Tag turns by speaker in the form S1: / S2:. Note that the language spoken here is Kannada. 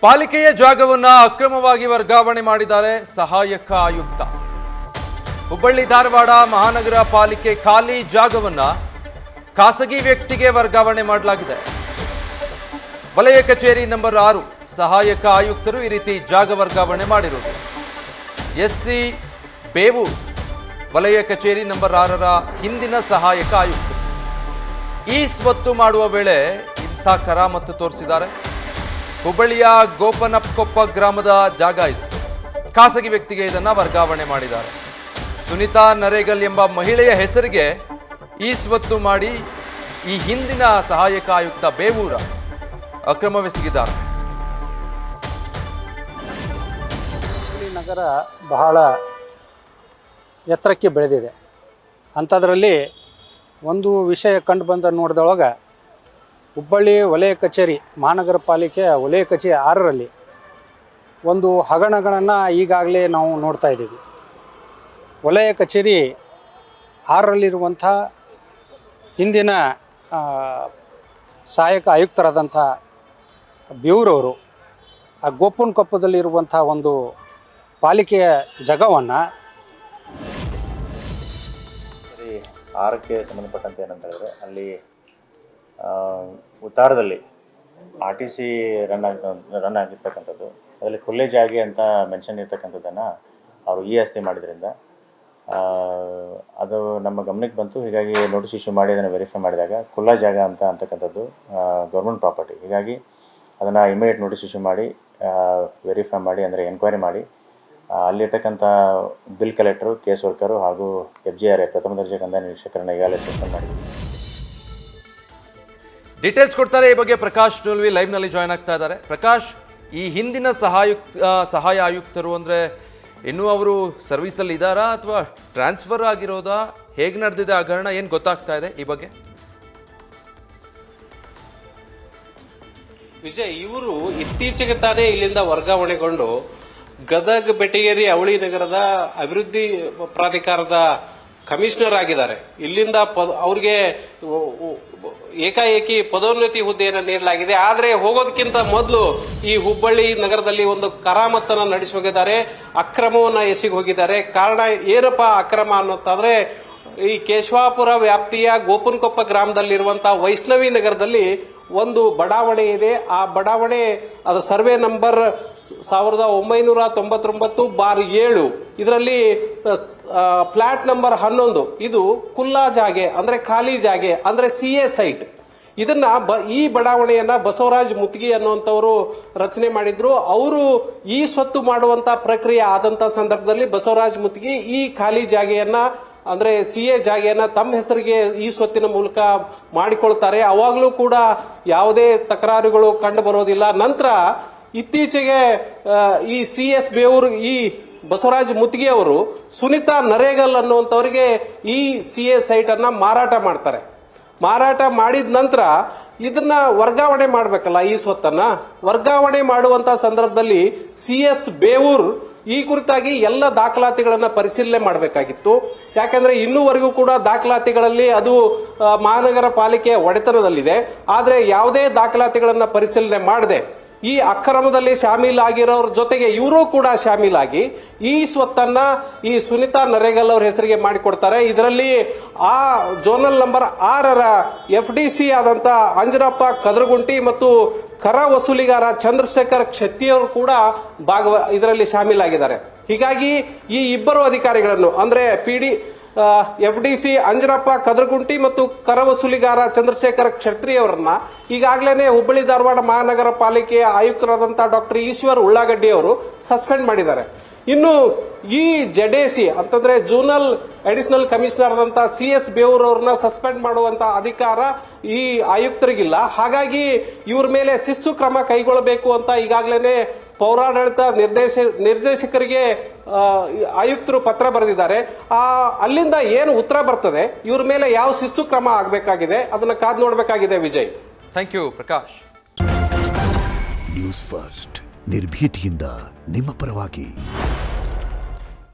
S1: ಪಾಲಿಕೆಯ ಜಾಗವನ್ನ ಅಕ್ರಮವಾಗಿ ವರ್ಗಾವಣೆ ಮಾಡಿದ್ದಾರೆ ಸಹಾಯಕ ಆಯುಕ್ತ. ಹುಬ್ಬಳ್ಳಿ ಧಾರವಾಡ ಮಹಾನಗರ ಪಾಲಿಕೆ ಖಾಲಿ ಜಾಗವನ್ನ ಖಾಸಗಿ ವ್ಯಕ್ತಿಗೆ ವರ್ಗಾವಣೆ ಮಾಡಲಾಗಿದೆ. ವಲಯ ಕಚೇರಿ ನಂಬರ್ 6 ಸಹಾಯಕ ಆಯುಕ್ತರು ಈ ರೀತಿ ಜಾಗ ವರ್ಗಾವಣೆ ಮಾಡಿರುವುದು. ಎಸ್ಸಿ ಬೇವೂರು ವಲಯ ಕಚೇರಿ ನಂಬರ್ 6ರ ಹಿಂದಿನ ಸಹಾಯಕ ಆಯುಕ್ತರು ಈ ಸ್ವತ್ತು ಮಾಡುವ ವೇಳೆ ಇಂಥ ಕರಾಮತ್ತು ತೋರಿಸಿದ್ದಾರೆ. ಹುಬ್ಬಳ್ಳಿಯ ಗೋಪನಕೊಪ್ಪ ಗ್ರಾಮದ ಜಾಗ ಇದು. ಖಾಸಗಿ ವ್ಯಕ್ತಿಗೆ ಇದನ್ನ ವರ್ಗಾವಣೆ ಮಾಡಿದ್ದಾರೆ. ಸುನಿತಾ ನರೇಗಲ್ ಎಂಬ ಮಹಿಳೆಯ ಹೆಸರಿಗೆ ಈ ಸ್ವತ್ತು ಮಾಡಿ ಈ ಹಿಂದಿನ ಸಹಾಯಕ ಆಯುಕ್ತ ಬೇವೂರ ಅಕ್ರಮವೆಸಗಿದ್ದಾರೆ.
S2: ನಗರ ಬಹಳ ಎತ್ತರಕ್ಕೆ ಬೆಳೆದಿದೆ. ಅಂಥದ್ರಲ್ಲಿ ಒಂದು ವಿಷಯ ಕಂಡು ಬಂದ ನೋಡಿದೊಳಗೆ ಹುಬ್ಬಳ್ಳಿ ವಲಯ ಕಚೇರಿ ಮಹಾನಗರ ಪಾಲಿಕೆಯ ವಲಯ ಕಚೇರಿ 6ರಲ್ಲಿ ಒಂದು ಹಗರಣಗಳನ್ನು ಈಗಾಗಲೇ ನಾವು ನೋಡ್ತಾ ಇದ್ದೀವಿ. ವಲಯ ಕಚೇರಿ 6ರಲ್ಲಿರುವಂಥ ಹಿಂದಿನ ಸಹಾಯಕ ಆಯುಕ್ತರಾದಂಥ ಬೇವೂರವರು ಆ ಗೋಪನಕೊಪ್ಪದಲ್ಲಿರುವಂಥ ಒಂದು ಪಾಲಿಕೆಯ ಜಾಗವನ್ನು
S3: 6ಕ್ಕೆ ಸಂಬಂಧಪಟ್ಟಂತೆ ಏನಂತ ಹೇಳಿದ್ರೆ ಅಲ್ಲಿ ಉತ್ತಾರದಲ್ಲಿ RTC ರನ್ ಆಗಿರ್ತಕ್ಕಂಥದ್ದು ಅದರಲ್ಲಿ ಖುಲ್ಲೆ ಜಾಗೆ ಅಂತ ಮೆನ್ಷನ್ ಇರ್ತಕ್ಕಂಥದ್ದನ್ನು ಅವರು ಆಸ್ತಿ ಮಾಡಿದ್ರಿಂದ ಅದು ನಮ್ಮ ಗಮನಕ್ಕೆ ಬಂತು. ಹೀಗಾಗಿ ನೋಟಿಸ್ ಇಶ್ಯೂ ಮಾಡಿ ಅದನ್ನು ವೆರಿಫೈ ಮಾಡಿದಾಗ ಖುಲ್ಲಾ ಜಾಗ ಅಂತಕ್ಕಂಥದ್ದು ಗೌರ್ಮೆಂಟ್ ಪ್ರಾಪರ್ಟಿ. ಹೀಗಾಗಿ ಅದನ್ನು ಇಮಿಡಿಯೇಟ್ ನೋಟಿಸ್ ಇಶ್ಯೂ ಮಾಡಿ ವೆರಿಫೈ ಮಾಡಿ ಅಂದರೆ ಎನ್ಕ್ವೈರಿ ಮಾಡಿ ಅಲ್ಲಿರ್ತಕ್ಕಂಥ ಬಿಲ್ ಕಲೆಕ್ಟರು, ಕೇಸ್ ವರ್ಕರು ಹಾಗೂ FGRA ಪ್ರಥಮ ದರ್ಜೆ ಕಂದಾಯ ನಿರೀಕ್ಷಕರನ್ನು ಈಗಾಗಲೇ ಸಸ್ಪೆಂಡ್ ಮಾಡಿದ್ದೀವಿ.
S1: ಡೀಟೇಲ್ಸ್ ಕೊಡ್ತಾರೆ ಈ ಬಗ್ಗೆ ಪ್ರಕಾಶ್ ಟೋಲ್ವಿ ಲೈವ್ ನಲ್ಲಿ ಜಾಯ್ನ್ ಆಗ್ತಾ ಇದ್ದಾರೆ. ಪ್ರಕಾಶ್, ಈ ಹಿಂದಿನ ಸಹಾಯ ಆಯುಕ್ತರು ಅಂದ್ರೆ ಇನ್ನೂ ಅವರು ಸರ್ವಿಸಲ್ಲಿ ಇದ್ದಾರಾ ಅಥವಾ ಟ್ರಾನ್ಸ್ಫರ್ ಆಗಿರೋದಾ? ಹೇಗೆ ನಡೆದಿದೆ ಹಗರಣ, ಏನು ಗೊತ್ತಾಗ್ತಾ ಇದೆ ಈ ಬಗ್ಗೆ?
S4: ವಿಜಯ್, ಇವರು ಇತ್ತೀಚೆಗೆ ತಾನೇ ಇಲ್ಲಿಂದ ವರ್ಗಾವಣೆಗೊಂಡು ಗದಗ ಬೆಟಗೇರಿ ಅವಳಿ ನಗರದ ಅಭಿವೃದ್ಧಿ ಪ್ರಾಧಿಕಾರದ ಕಮಿಷನರ್ ಆಗಿದ್ದಾರೆ. ಇಲ್ಲಿಂದ ಅವ್ರಿಗೆ ಏಕಾಏಕಿ ಪದೋನ್ನತಿ ಹುದ್ದೆಯನ್ನು ನೀಡಲಾಗಿದೆ. ಆದರೆ ಹೋಗೋದಕ್ಕಿಂತ ಮೊದಲು ಈ ಹುಬ್ಬಳ್ಳಿ ನಗರದಲ್ಲಿ ಒಂದು ಕರಾಮತ್ತನ್ನು ನಡೆಸಿ ಹೋಗಿದ್ದಾರೆ, ಅಕ್ರಮವನ್ನು ಎಸಗಿ ಹೋಗಿದ್ದಾರೆ. ಕಾರಣ ಏನಪ್ಪ ಅಕ್ರಮ ಅನ್ನೋದಾದ್ರೆ, ಈ ಕೇಶವಾಪುರ ವ್ಯಾಪ್ತಿಯ ಗೋಪನಕೊಪ್ಪ ಗ್ರಾಮದಲ್ಲಿರುವಂತಹ ವೈಷ್ಣವಿ ನಗರದಲ್ಲಿ ಒಂದು ಬಡಾವಣೆ ಇದೆ. ಆ ಬಡಾವಣೆ ಅದು ಸರ್ವೆ ನಂಬರ್ 1999/7. ಇದರಲ್ಲಿ ಫ್ಲಾಟ್ ನಂಬರ್ 11 ಇದು ಖುಲ್ಲಾ ಜಾಗೆ ಅಂದ್ರೆ ಖಾಲಿ ಜಾಗೆ ಅಂದ್ರೆ CA ಸೈಟ್. ಇದನ್ನ ಈ ಬಡಾವಣೆಯನ್ನ ಬಸವರಾಜ್ ಮುತ್ಗಿ ಅನ್ನುವಂಥವರು ರಚನೆ ಮಾಡಿದ್ರು. ಅವರು ಈ ಸ್ವತ್ತು ಮಾಡುವಂತ ಪ್ರಕ್ರಿಯೆ ಆದಂತ ಸಂದರ್ಭದಲ್ಲಿ ಬಸವರಾಜ್ ಮುತ್ಗಿ ಈ ಖಾಲಿ ಜಾಗೆಯನ್ನ ಅಂದ್ರೆ CA ಜಾಗೆಯನ್ನ ತಮ್ಮ ಹೆಸರಿಗೆ ಈ ಸ್ವತ್ತಿನ ಮೂಲಕ ಮಾಡಿಕೊಳ್ತಾರೆ. ಅವಾಗಲೂ ಕೂಡ ಯಾವುದೇ ತಕರಾರುಗಳು ಕಂಡು ಬರೋದಿಲ್ಲ. ನಂತರ ಇತ್ತೀಚೆಗೆ ಈ CS ಬೇವೂರು ಈ ಬಸವರಾಜ್ ಮುತ್ಗಿ ಅವರು ಸುನಿತಾ ನರೇಗಲ್ ಅನ್ನುವಂಥವರಿಗೆ ಈ CA ಸೈಟ್ ಅನ್ನ ಮಾರಾಟ ಮಾಡ್ತಾರೆ. ಮಾರಾಟ ಮಾಡಿದ ನಂತರ ಇದನ್ನ ವರ್ಗಾವಣೆ ಮಾಡಬೇಕಲ್ಲ, ಈ ಸ್ವತ್ತನ್ನ ವರ್ಗಾವಣೆ ಮಾಡುವಂತ ಸಂದರ್ಭದಲ್ಲಿ CS ಬೇವೂರ್ ಈ ಕುರಿತಾಗಿ ಎಲ್ಲ ದಾಖಲಾತಿಗಳನ್ನ ಪರಿಶೀಲನೆ ಮಾಡಬೇಕಾಗಿತ್ತು. ಯಾಕಂದ್ರೆ ಇನ್ನೂವರೆಗೂ ಕೂಡ ದಾಖಲಾತಿಗಳಲ್ಲಿ ಅದು ಮಹಾನಗರ ಪಾಲಿಕೆಯ ಒಡೆತನದಲ್ಲಿದೆ. ಆದರೆ ಯಾವುದೇ ದಾಖಲಾತಿಗಳನ್ನ ಪರಿಶೀಲನೆ ಮಾಡದೆ ಈ ಅಕ್ರಮದಲ್ಲಿ ಶಾಮೀಲಾಗಿರೋರ ಜೊತೆಗೆ ಇವರು ಕೂಡ ಶಾಮೀಲಾಗಿ ಈ ಸ್ವತ್ತನ್ನ ಈ ಸುನಿತಾ ನರೇಗಲ್ ಅವರ ಹೆಸರಿಗೆ ಮಾಡಿಕೊಡ್ತಾರೆ. ಇದರಲ್ಲಿ ಆ ಝೋನಲ್ ನಂಬರ್ 6ರ FDC ಆದಂತ ಅಂಜನಪ್ಪ ಕದರಗುಂಟಿ ಮತ್ತು ಕರ ವಸೂಲಿಗಾರ ಚಂದ್ರಶೇಖರ್ ಕ್ಷತ್ರಿಯವರು ಕೂಡ ಇದರಲ್ಲಿ ಶಾಮೀಲಾಗಿದ್ದಾರೆ. ಹೀಗಾಗಿ ಈ ಇಬ್ಬರು ಅಧಿಕಾರಿಗಳನ್ನು ಅಂದ್ರೆ FDC ಅಂಜನಪ್ಪ ಕದರಗುಂಟಿ ಮತ್ತು ಕರ ವಸೂಲಿಗಾರ ಚಂದ್ರಶೇಖರ್ ಕ್ಷತ್ರಿಯವರನ್ನ ಈಗಾಗಲೇ ಹುಬ್ಬಳ್ಳಿ ಧಾರವಾಡ ಮಹಾನಗರ ಪಾಲಿಕೆಯ ಆಯುಕ್ತರಾದಂತಹ ಡಾಕ್ಟರ್ ಈಶ್ವರ್ ಉಳ್ಳಾಗಡ್ಡಿ ಅವರು ಸಸ್ಪೆಂಡ್ ಮಾಡಿದ್ದಾರೆ. ಇನ್ನು ಈ ZAC ಅಂತಂದ್ರೆ ಝೋನಲ್ ಅಡಿಷನಲ್ ಕಮಿಷನರ್ ಆದಂತಹ CS ಬೇವೂರ್ ಅವ್ರನ್ನ ಸಸ್ಪೆಂಡ್ ಮಾಡುವಂತ ಅಧಿಕಾರ ಈ ಆಯುಕ್ತರಿಗಿಲ್ಲ. ಹಾಗಾಗಿ ಇವ್ರ ಮೇಲೆ ಶಿಸ್ತು ಕ್ರಮ ಕೈಗೊಳ್ಳಬೇಕು ಅಂತ ಈಗಾಗಲೇ ಪೌರಾಡಳಿತ ನಿರ್ದೇಶಕರಿಗೆ ಆಯುಕ್ತರು ಪತ್ರ ಬರೆದಿದ್ದಾರೆ. ಅಲ್ಲಿಂದ ಏನು ಉತ್ತರ ಬರ್ತದೆ, ಇವ್ರ ಮೇಲೆ ಯಾವ ಶಿಸ್ತು ಕ್ರಮ ಆಗಬೇಕಾಗಿದೆ ಅದನ್ನ ಕಾದು ನೋಡಬೇಕಾಗಿದೆ. Vijay,
S1: thank you Prakash.
S5: News first ನಿರ್ಭೀತಿಯಿಂದ ನಿಮ್ಮ ಪರವಾಗಿ.